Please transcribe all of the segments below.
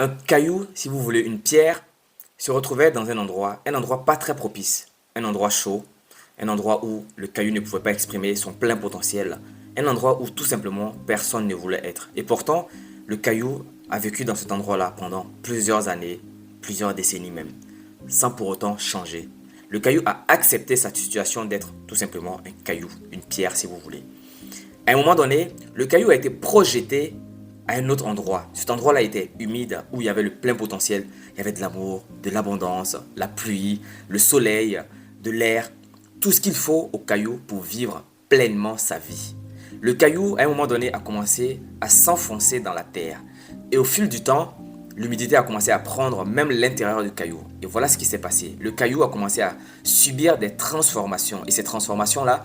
Un caillou, si vous voulez, une pierre, se retrouvait dans un endroit pas très propice, un endroit chaud, un endroit où le caillou ne pouvait pas exprimer son plein potentiel, un endroit où tout simplement personne ne voulait être. Et pourtant, le caillou a vécu dans cet endroit-là pendant plusieurs années, plusieurs décennies même, sans pour autant changer. Le caillou a accepté sa situation d'être tout simplement un caillou, une pierre si vous voulez. À un moment donné, le caillou a été projeté à un autre endroit. Cet endroit-là était humide, où il y avait le plein potentiel. Il y avait de l'amour, de l'abondance, la pluie, le soleil, de l'air. Tout ce qu'il faut au caillou pour vivre pleinement sa vie. Le caillou, à un moment donné, a commencé à s'enfoncer dans la terre. Et au fil du temps, l'humidité a commencé à prendre même l'intérieur du caillou. Et voilà ce qui s'est passé. Le caillou a commencé à subir des transformations. Et ces transformations-là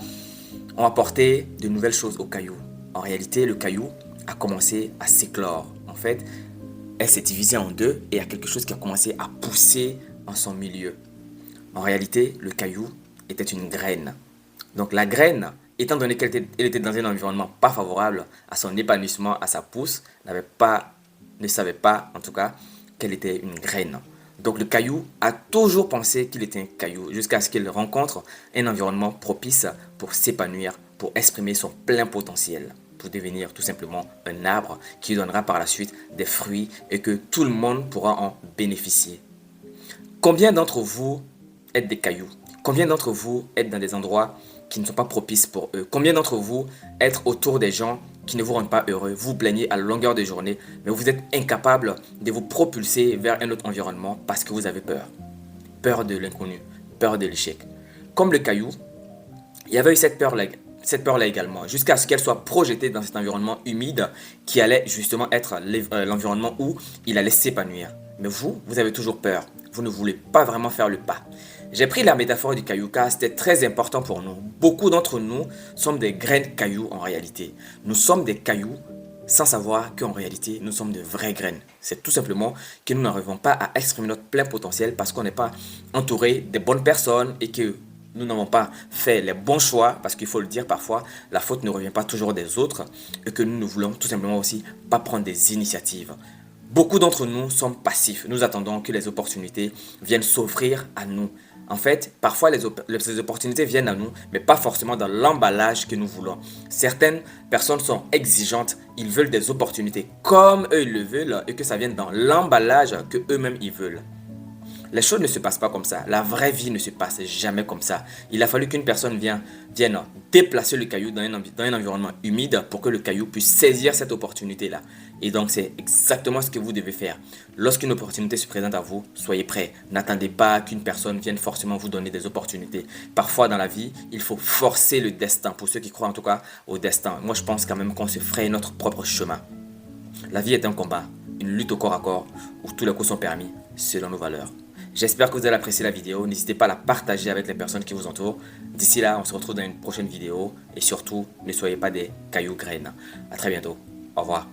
ont apporté de nouvelles choses au caillou. En réalité, le caillou a commencé à s'éclore. En fait, elle s'est divisée en deux et il y a quelque chose qui a commencé à pousser en son milieu. En réalité, le caillou était une graine. Donc la graine, étant donné elle était dans un environnement pas favorable à son épanouissement, à sa pousse, ne savait pas en tout cas qu'elle était une graine. Donc le caillou a toujours pensé qu'il était un caillou jusqu'à ce qu'il rencontre un environnement propice pour s'épanouir, pour exprimer son plein potentiel, pour devenir tout simplement un arbre qui donnera par la suite des fruits et que tout le monde pourra en bénéficier. Combien d'entre vous êtes des cailloux? Combien d'entre vous êtes dans des endroits qui ne sont pas propices pour eux? Combien d'entre vous êtes autour des gens qui ne vous rendent pas heureux? Vous vous plaignez à longueur de journée, mais vous êtes incapable de vous propulser vers un autre environnement parce que vous avez peur. Peur de l'inconnu, peur de l'échec. Comme le caillou, il y avait eu cette peur-là également, jusqu'à ce qu'elle soit projetée dans cet environnement humide qui allait justement être l'environnement où il allait s'épanouir. Mais vous avez toujours peur. Vous ne voulez pas vraiment faire le pas. J'ai pris la métaphore du caillou car c'était très important pour nous. Beaucoup d'entre nous sommes des graines cailloux en réalité. Nous sommes des cailloux sans savoir qu'en réalité nous sommes de vraies graines. C'est tout simplement que nous n'arrivons pas à exprimer notre plein potentiel parce qu'on n'est pas entouré des bonnes personnes et que nous n'avons pas fait les bons choix, parce qu'il faut le dire parfois, la faute ne revient pas toujours des autres, et que nous ne voulons tout simplement aussi pas prendre des initiatives. Beaucoup d'entre nous sommes passifs, nous attendons que les opportunités viennent s'offrir à nous. En fait, parfois les opportunités viennent à nous, mais pas forcément dans l'emballage que nous voulons. Certaines personnes sont exigeantes, ils veulent des opportunités comme eux ils le veulent, et que ça vienne dans l'emballage que eux-mêmes ils veulent. Les choses ne se passent pas comme ça. La vraie vie ne se passe jamais comme ça. Il a fallu qu'une personne vienne déplacer le caillou dans un environnement humide pour que le caillou puisse saisir cette opportunité-là. Et donc, c'est exactement ce que vous devez faire. Lorsqu'une opportunité se présente à vous, soyez prêts. N'attendez pas qu'une personne vienne forcément vous donner des opportunités. Parfois, dans la vie, il faut forcer le destin. Pour ceux qui croient en tout cas au destin. Moi, je pense quand même qu'on se fraye notre propre chemin. La vie est un combat, une lutte au corps à corps où tous les coups sont permis selon nos valeurs. J'espère que vous allez apprécier la vidéo. N'hésitez pas à la partager avec les personnes qui vous entourent. D'ici là, on se retrouve dans une prochaine vidéo. Et surtout, ne soyez pas des cailloux graines. A très bientôt. Au revoir.